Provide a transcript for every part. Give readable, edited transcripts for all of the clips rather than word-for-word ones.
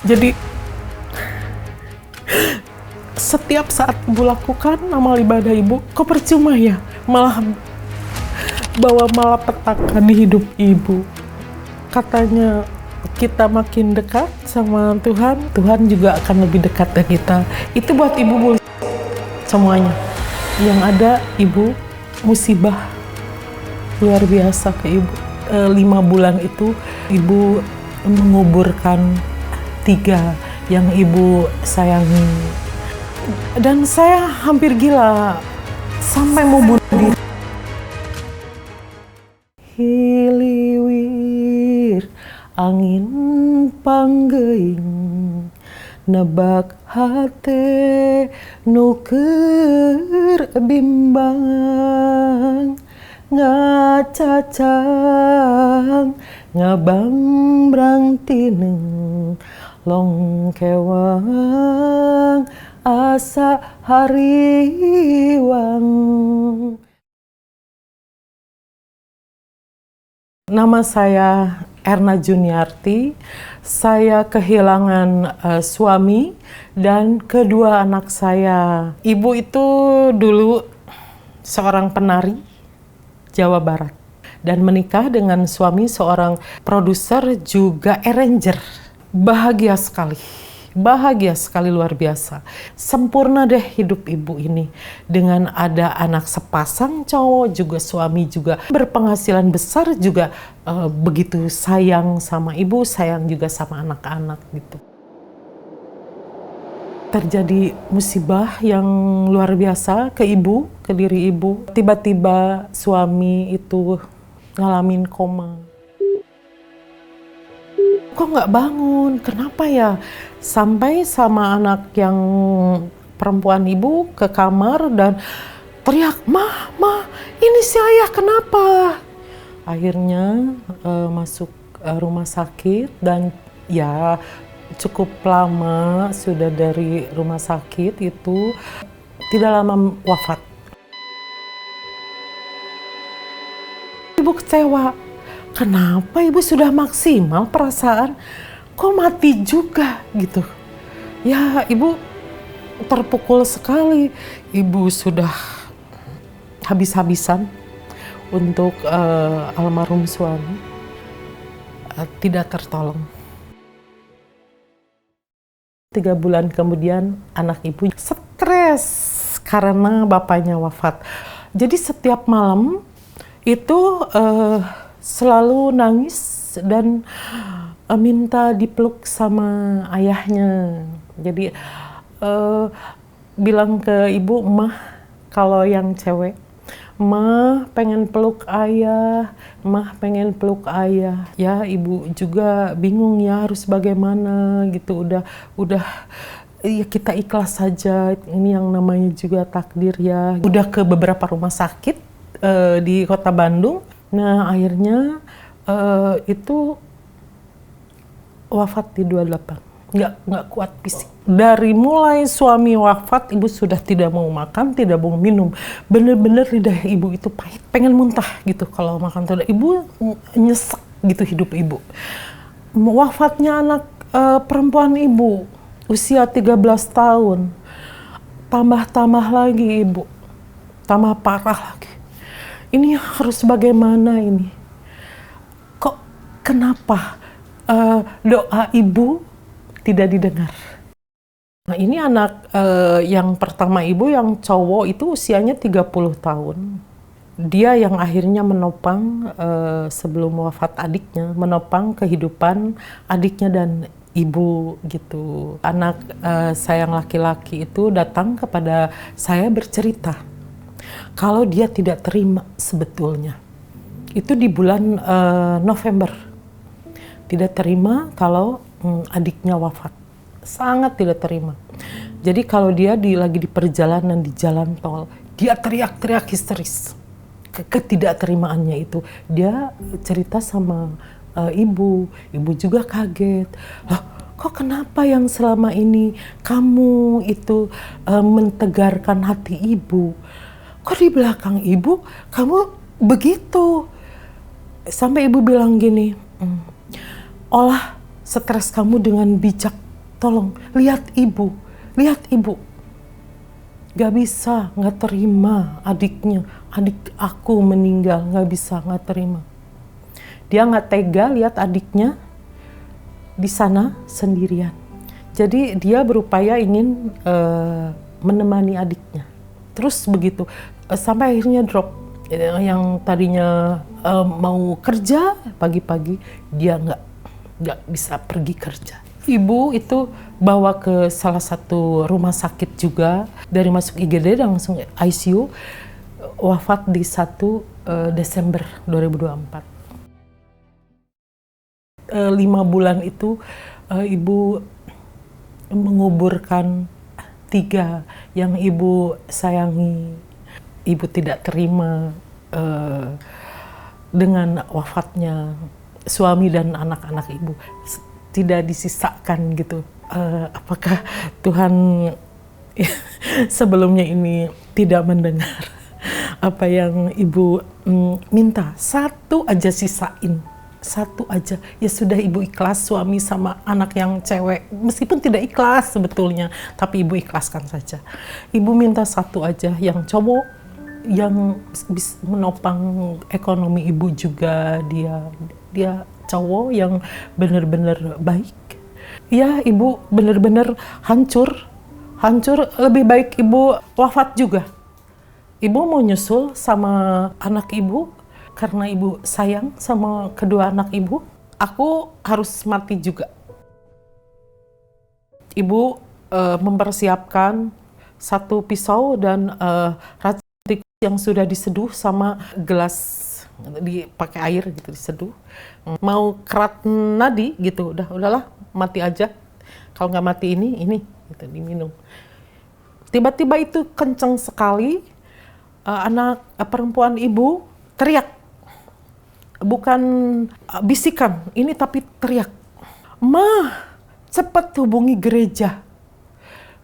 Jadi setiap saat ibu lakukan amal ibadah ibu, kok percuma ya? Malah bawa malapetaka di hidup ibu. Katanya kita makin dekat sama Tuhan, Tuhan juga akan lebih dekat dengan kita. Itu buat ibu boleh semuanya. Yang ada ibu musibah luar biasa ke ibu. 5 bulan itu ibu menguburkan 3 yang ibu sayangi. Dan saya hampir gila sampai mau bunuh diri. Hiliwir angin panggeing nebak hate nuker bimbang ngacacang ngabambrang tineng long kewang asa hariwang. Nama saya Erna Juniarti. Saya kehilangan suami dan kedua anak saya. Ibu itu dulu seorang penari Jawa Barat dan menikah dengan suami seorang produser juga arranger. Bahagia sekali luar biasa. Sempurna deh hidup ibu ini dengan ada anak sepasang cowok, juga suami juga berpenghasilan besar, juga begitu sayang sama ibu, sayang juga sama anak-anak gitu. Terjadi musibah yang luar biasa ke ibu, ke diri ibu. Tiba-tiba suami itu ngalamin koma. Kok nggak bangun? Kenapa ya? Sampai sama anak yang perempuan ibu ke kamar dan teriak, "Mah, ini si ayah kenapa?" Akhirnya masuk rumah sakit dan ya cukup lama sudah dari rumah sakit itu, tidak lama wafat. Ibu kecewa. Kenapa ibu sudah maksimal perasaan, kok mati juga gitu. Ya ibu terpukul sekali. Ibu sudah habis-habisan untuk almarhum suami. Tidak tertolong. 3 bulan kemudian anak ibu stres karena bapaknya wafat. Jadi setiap malam itu selalu nangis dan minta dipeluk sama ayahnya. Jadi bilang ke ibu, "Mah, kalau yang cewek, Mah pengen peluk ayah, Mah pengen peluk ayah." Ya ibu juga bingung ya harus bagaimana gitu. Udah ya kita ikhlas saja, ini yang namanya juga takdir ya. Udah ke beberapa rumah sakit di kota Bandung. Nah akhirnya itu wafat di 28, nggak kuat fisik. Dari mulai suami wafat, ibu sudah tidak mau makan, tidak mau minum. Bener-bener lidah ibu itu pahit, pengen muntah gitu kalau makan tuh. Ibu nyesek gitu hidup ibu. Wafatnya anak perempuan ibu, usia 13 tahun. Tambah lagi ibu, tambah parah lagi. Ini harus bagaimana ini? Kok kenapa doa ibu tidak didengar? Nah ini anak yang pertama ibu yang cowok itu usianya 30 tahun. Dia yang akhirnya menopang sebelum wafat adiknya, menopang kehidupan adiknya dan ibu gitu. Anak saya yang laki-laki itu datang kepada saya bercerita kalau dia tidak terima sebetulnya. Itu di bulan November. Tidak terima kalau adiknya wafat. Sangat tidak terima. Jadi kalau dia lagi di perjalanan di jalan tol, dia teriak-teriak histeris. Ketidakterimaannya itu. Dia cerita sama ibu. Ibu juga kaget. Loh, kok kenapa yang selama ini kamu itu mentegarkan hati ibu? Kok di belakang ibu kamu begitu? Sampai ibu bilang gini, olah stres kamu dengan bijak. tolong, lihat ibu, lihat ibu. Gak bisa, gak terima adiknya, adik aku meninggal, gak bisa, gak terima. Dia gak tega lihat adiknya di sana sendirian. Jadi dia berupaya ingin menemani adiknya. Terus begitu, sampai akhirnya drop. Yang tadinya mau kerja pagi-pagi, dia nggak bisa pergi kerja. Ibu itu bawa ke salah satu rumah sakit juga, dari masuk IGD dan langsung ICU, wafat di 1 Desember 2024. 5 bulan itu ibu menguburkan 3 yang ibu sayangi. Ibu tidak terima dengan wafatnya suami dan anak-anak ibu, tidak disisakan gitu. Apakah Tuhan sebelumnya ini tidak mendengar apa yang ibu minta? 1 aja sisain, 1 aja. Ya sudah, ibu ikhlas, suami sama anak yang cewek meskipun tidak ikhlas sebetulnya, tapi ibu ikhlaskan saja. Ibu minta 1 aja, yang cowok yang bisa menopang ekonomi ibu juga, dia cowok yang benar-benar baik. Ya, ibu benar-benar hancur. Lebih baik ibu wafat juga. Ibu mau nyusul sama anak ibu karena ibu sayang sama kedua anak ibu. Aku harus mati juga. Ibu mempersiapkan 1 pisau dan racun yang sudah diseduh sama gelas, dipakai air gitu, diseduh. Mau kerat nadi gitu, udahlah mati aja. Kalau nggak mati ini gitu, diminum. Tiba-tiba itu kenceng sekali, anak perempuan ibu teriak, bukan bisikan ini tapi teriak, "Mah, cepat hubungi gereja.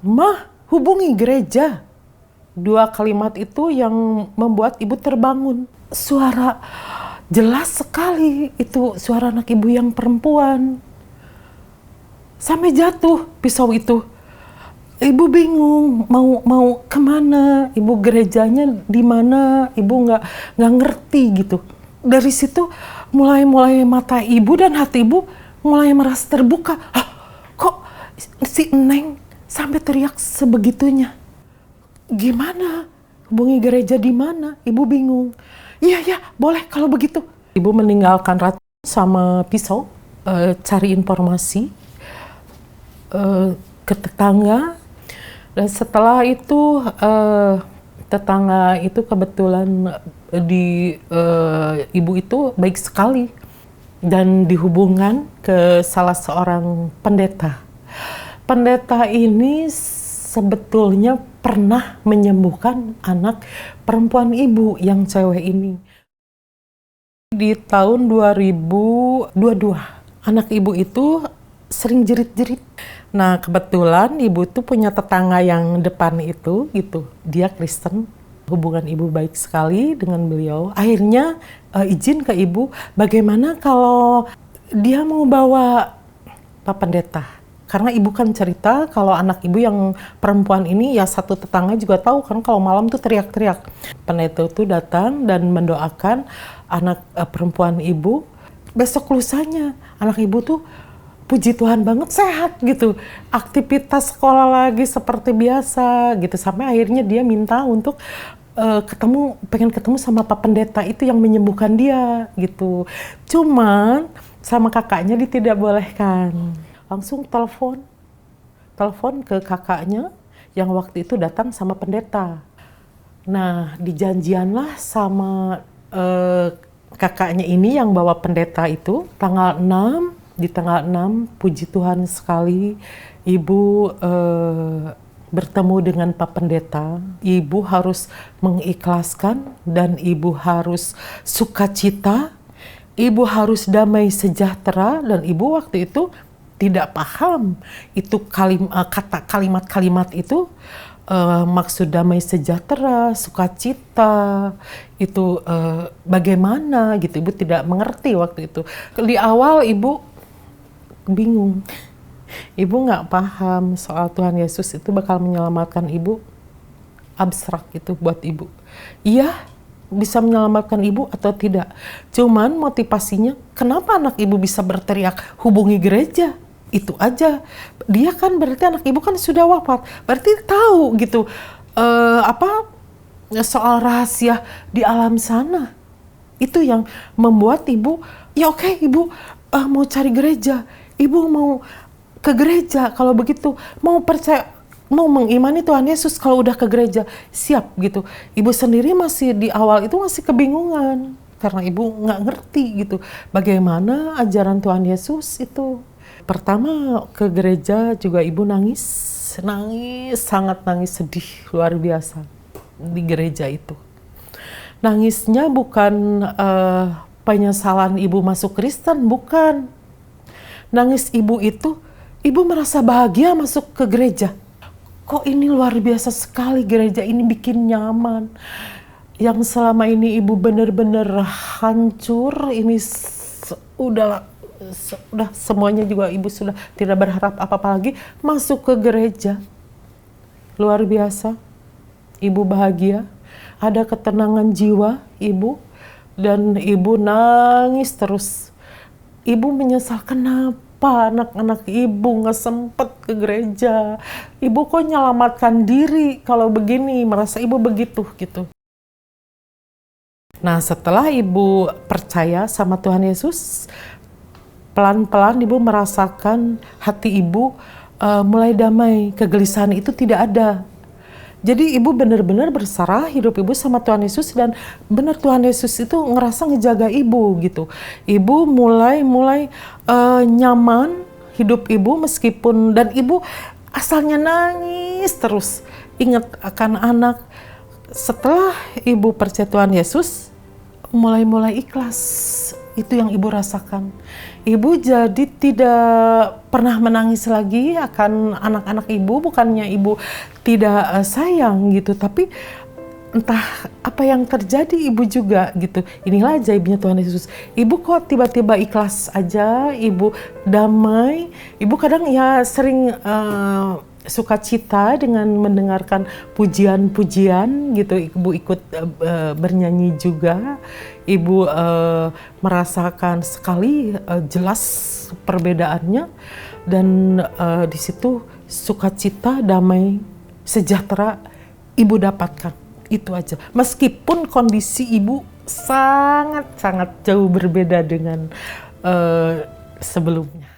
Mah, hubungi gereja." 2 kalimat itu yang membuat ibu terbangun. Suara jelas sekali, itu suara anak ibu yang perempuan. Sampai jatuh pisau itu. Ibu bingung mau kemana, ibu gerejanya di mana, ibu nggak ngerti gitu. Dari situ mulai mata ibu dan hati ibu mulai merasa terbuka. Kok si Neng sampai teriak sebegitunya? Gimana? Hubungi gereja di mana? Ibu bingung. Iya, boleh kalau begitu. Ibu meninggalkan racun sama pisau, cari informasi ke tetangga. Dan setelah itu tetangga itu kebetulan ibu itu baik sekali dan dihubungkan ke salah seorang pendeta. Pendeta ini sebetulnya pernah menyembuhkan anak perempuan ibu yang cewek ini. Di tahun 2022, anak ibu itu sering jerit-jerit. Nah, kebetulan ibu tuh punya tetangga yang depan itu gitu. Dia Kristen, hubungan ibu baik sekali dengan beliau. Akhirnya izin ke ibu, bagaimana kalau dia mau bawa Pak Pendeta? Karena ibu kan cerita kalau anak ibu yang perempuan ini, ya satu tetangga juga tahu kan kalau malam tuh teriak-teriak. Pendeta itu datang dan mendoakan anak perempuan ibu. Besok lusanya anak ibu tuh puji Tuhan banget sehat gitu. Aktivitas sekolah lagi seperti biasa gitu. Sampai akhirnya dia minta untuk pengen ketemu sama Pak Pendeta itu yang menyembuhkan dia gitu. Cuman sama kakaknya dia tidak bolehkan. Langsung telepon ke kakaknya yang waktu itu datang sama pendeta. Nah, dijanjianlah sama kakaknya ini yang bawa pendeta itu di tanggal 6, puji Tuhan sekali, ibu bertemu dengan Pak Pendeta. Ibu harus mengikhlaskan dan ibu harus sukacita, ibu harus damai sejahtera, dan ibu waktu itu tidak paham itu kalimat-kalimat itu maksud damai sejahtera, sukacita itu bagaimana gitu. Ibu tidak mengerti waktu itu. Di awal ibu bingung. Ibu nggak paham soal Tuhan Yesus itu bakal menyelamatkan ibu, abstrak itu buat ibu. Iya, bisa menyelamatkan ibu atau tidak. Cuman motivasinya, kenapa anak ibu bisa berteriak, hubungi gereja? Itu aja. Dia kan berarti anak ibu kan sudah wafat. Berarti tahu gitu, soal rahasia di alam sana. Itu yang membuat ibu, ya oke, ibu mau cari gereja. Ibu mau ke gereja, kalau begitu mau percaya, mau mengimani Tuhan Yesus, kalau udah ke gereja siap gitu. Ibu sendiri masih di awal itu masih kebingungan karena ibu nggak ngerti gitu bagaimana ajaran Tuhan Yesus itu. Pertama ke gereja juga ibu nangis, sangat nangis, sedih luar biasa di gereja itu. Nangisnya bukan penyesalan ibu masuk Kristen, bukan. Nangis ibu itu, ibu merasa bahagia masuk ke gereja. Kok ini luar biasa sekali, gereja ini bikin nyaman. Yang selama ini ibu benar-benar hancur, ini udah semuanya juga ibu sudah tidak berharap apa-apa lagi, masuk ke gereja. Luar biasa. Ibu bahagia, ada ketenangan jiwa ibu, dan ibu nangis terus. Ibu menyesal, kenapa anak-anak ibu nggak sempet ke gereja. Ibu kok nyelamatkan diri kalau begini, merasa ibu begitu gitu. Nah, setelah ibu percaya sama Tuhan Yesus, pelan-pelan ibu merasakan hati ibu mulai damai, kegelisahan itu tidak ada. Jadi ibu benar-benar berserah hidup ibu sama Tuhan Yesus, dan benar Tuhan Yesus itu ngerasa ngejaga ibu gitu. Ibu mulai nyaman hidup ibu meskipun, dan ibu asalnya nangis terus ingat akan anak. Setelah ibu percaya Tuhan Yesus, mulai ikhlas. Itu yang ibu rasakan. Ibu jadi tidak pernah menangis lagi akan anak-anak ibu, bukannya ibu tidak sayang gitu, tapi entah apa yang terjadi ibu juga gitu. Inilah ajaibnya Tuhan Yesus. Ibu kok tiba-tiba ikhlas aja, ibu damai. Ibu kadang ya sering sukacita dengan mendengarkan pujian-pujian gitu. Ibu ikut bernyanyi juga. Ibu merasakan sekali jelas perbedaannya, dan di situ sukacita, damai, sejahtera ibu dapatkan. Itu aja. Meskipun kondisi ibu sangat jauh berbeda dengan sebelumnya.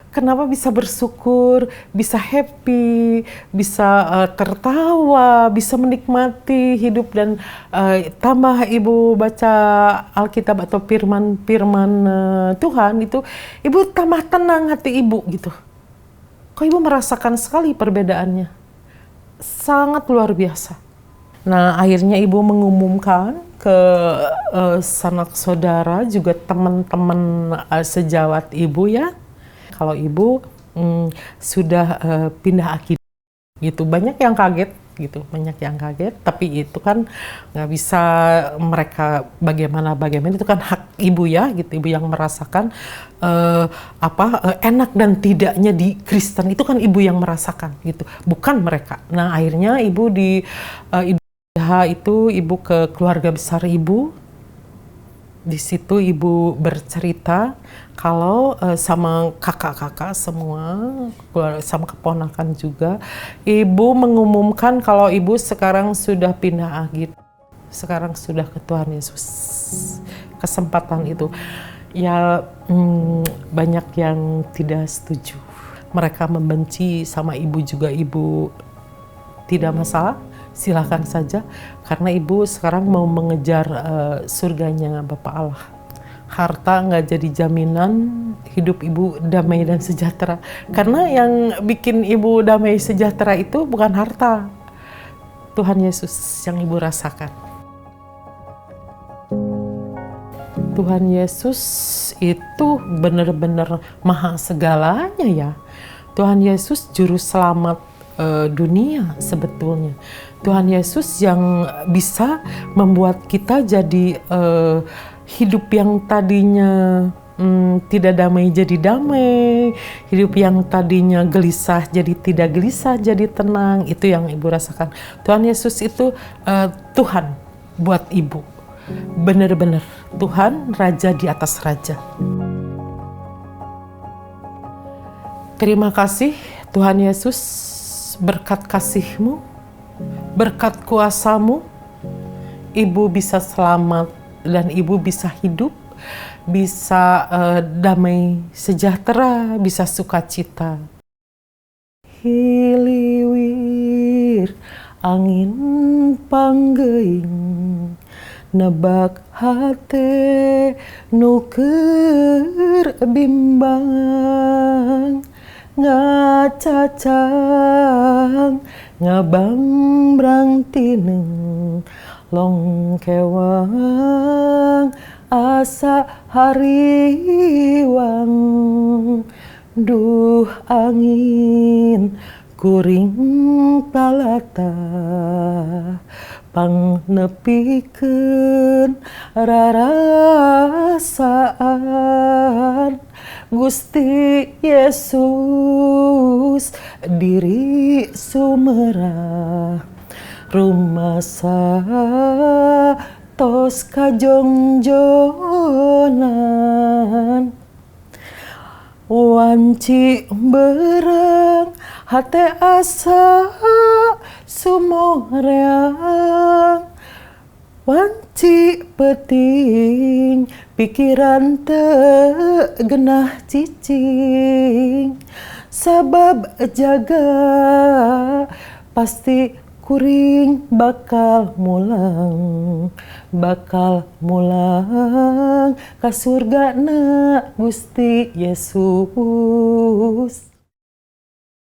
Kenapa bisa bersyukur, bisa happy, bisa tertawa, bisa menikmati hidup, dan tambah ibu baca Alkitab atau firman Tuhan itu, ibu tambah tenang hati ibu gitu. Kok ibu merasakan sekali perbedaannya, sangat luar biasa. Nah, akhirnya ibu mengumumkan ke sanak saudara, juga teman-teman sejawat ibu ya, kalau ibu sudah pindah akidah gitu. Banyak yang kaget gitu, tapi itu kan nggak bisa mereka bagaimana itu kan hak ibu ya gitu. Ibu yang merasakan enak dan tidaknya di Kristen, itu kan ibu yang merasakan gitu, bukan mereka. Nah, akhirnya ibu ibu ke keluarga besar ibu. Di situ ibu bercerita kalau sama kakak-kakak semua, sama keponakan juga, ibu mengumumkan kalau ibu sekarang sudah pindah agit, sekarang sudah ke Tuhan Yesus. Kesempatan itu ya banyak yang tidak setuju, mereka membenci sama ibu juga. Ibu tidak masalah, silakan saja, karena ibu sekarang mau mengejar surganya Bapa Allah. Harta nggak jadi jaminan hidup ibu damai dan sejahtera, karena yang bikin ibu damai sejahtera itu bukan harta, Tuhan Yesus yang ibu rasakan. Tuhan Yesus itu benar-benar maha segalanya ya. Tuhan Yesus juru selamat dunia sebetulnya. Tuhan Yesus yang bisa membuat kita jadi hidup yang tadinya tidak damai jadi damai, hidup yang tadinya gelisah jadi tidak gelisah, jadi tenang. Itu yang Ibu rasakan. Tuhan Yesus itu Tuhan buat Ibu, benar-benar Tuhan, Raja di atas Raja. Terima kasih Tuhan Yesus, berkat kasih-Mu, berkat kuasa-Mu, Ibu bisa selamat dan Ibu bisa hidup, bisa damai sejahtera, bisa sukacita. Hiliwir angin panggeing, nebak hate nuker bimbang, ngacacang ngabambrang tineng long kewang asa hariwang, duh angin kuring palata pangnepikeun rarasaan Gusti Yesus diri sumerah rumasa tos kajongjonan wanci berang hate asa sumoreang, wanci peting pikiran teu genah cicing, sabab jaga pasti kuring bakal mulang ka surgana Gusti Yesus.